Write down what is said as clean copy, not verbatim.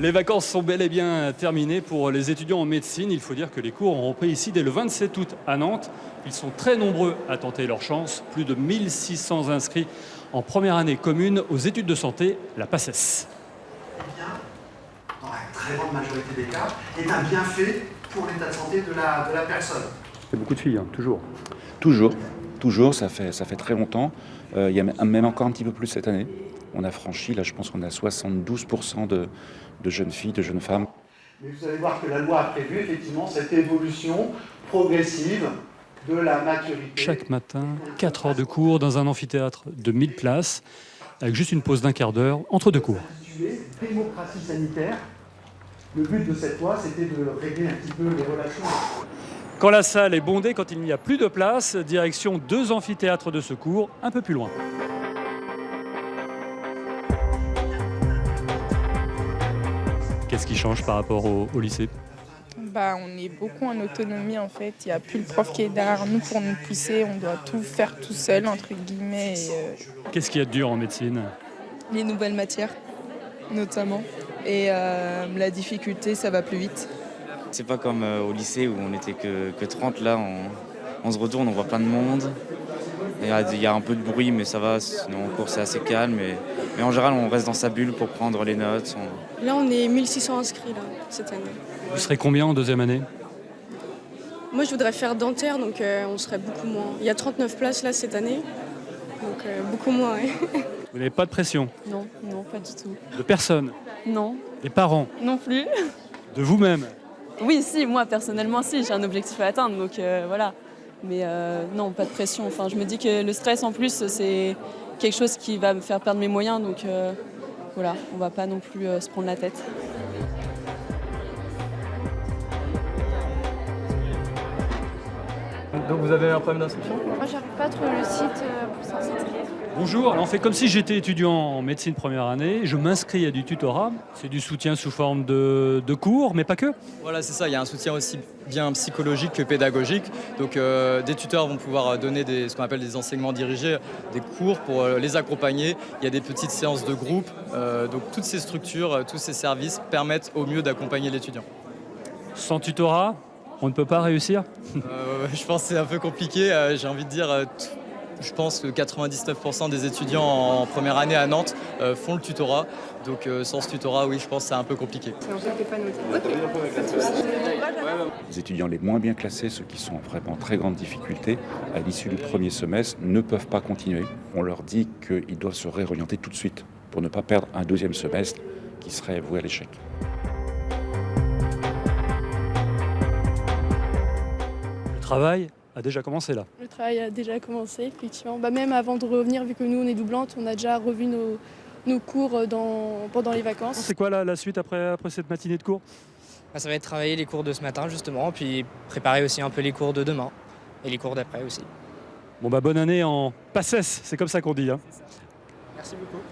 Les vacances sont bel et bien terminées pour les étudiants en médecine. Il faut dire que les cours ont repris ici dès le 27 août à Nantes. Ils sont très nombreux à tenter leur chance. Plus de 1600 inscrits en première année commune aux études de santé, la PACES. Eh bien, dans la très grande majorité des cas, est un bienfait pour l'état de santé de la personne. C'est beaucoup de filles, hein, toujours. Toujours, ça fait très longtemps. Il y a même encore un petit peu plus cette année. On a franchi, là je pense qu'on a 72% de jeunes filles, de jeunes femmes. Mais vous allez voir que la loi a prévu effectivement cette évolution progressive de la maturité. Chaque matin, 4 heures de cours dans un amphithéâtre de 1000 places, avec juste une pause d'1/4 d'heure entre deux cours. Démocratie sanitaire. Le but de cette loi, c'était de régler un petit peu les relations. Quand la salle est bondée, quand il n'y a plus de place, direction 2 amphithéâtres de secours, un peu plus loin. Qu'est-ce qui change par rapport au lycée ? On est beaucoup en autonomie en fait. Il n'y a plus le prof qui est derrière nous pour nous pousser. On doit tout faire tout seul, entre guillemets. Qu'est-ce qu'il y a de dur en médecine ? Les nouvelles matières, notamment. Et la difficulté, ça va plus vite. C'est pas comme au lycée où on n'était que 30. Là, on se retourne, on voit plein de monde. Il y a un peu de bruit, mais ça va. Sinon, en cours, c'est assez calme. Mais en général, on reste dans sa bulle pour prendre les notes. Là, on est 1600 inscrits là, cette année. Vous serez combien en deuxième année ? Moi, je voudrais faire dentaire, donc on serait beaucoup moins. Il y a 39 places là cette année, donc beaucoup moins. Ouais. Vous n'avez pas de pression ? Non, pas du tout. De personne ? Non, Des parents ? non plus. De vous-même ? Oui, si, moi personnellement, si, j'ai un objectif à atteindre, donc voilà. Mais non, pas de pression. Enfin, je me dis que le stress, en plus, c'est quelque chose qui va me faire perdre mes moyens, donc voilà, on va pas non plus se prendre la tête. Donc vous avez un problème d'inscription ? Moi, j'arrive pas à trouver le site pour s'inscrire. Bonjour, alors on fait comme si j'étais étudiant en médecine première année. Je m'inscris à du tutorat. C'est du soutien sous forme de cours, mais pas que. Voilà, c'est ça, il y a un soutien aussi bien psychologique que pédagogique. Donc des tuteurs vont pouvoir donner ce qu'on appelle des enseignements dirigés, des cours pour les accompagner. Il y a des petites séances de groupe. Donc toutes ces structures, tous ces services permettent au mieux d'accompagner l'étudiant. Sans tutorat, on ne peut pas réussir ? Je pense que c'est un peu compliqué. J'ai envie de dire, je pense que 99% des étudiants en première année à Nantes font le tutorat. Donc sans ce tutorat, oui, je pense que c'est un peu compliqué. Les étudiants les moins bien classés, ceux qui sont en vraiment très grande difficulté, à l'issue du premier semestre, ne peuvent pas continuer. On leur dit qu'ils doivent se réorienter tout de suite pour ne pas perdre un deuxième semestre qui serait voué à l'échec. Le travail a déjà commencé là. Le travail a déjà commencé, effectivement. Même avant de revenir, vu que nous, on est doublantes, on a déjà revu nos cours pendant les vacances. C'est quoi la suite après cette matinée de cours ? Ça va être travailler les cours de ce matin, justement, puis préparer aussi un peu les cours de demain et les cours d'après aussi. Bon bonne année en PACES, c'est comme ça qu'on dit. Merci beaucoup.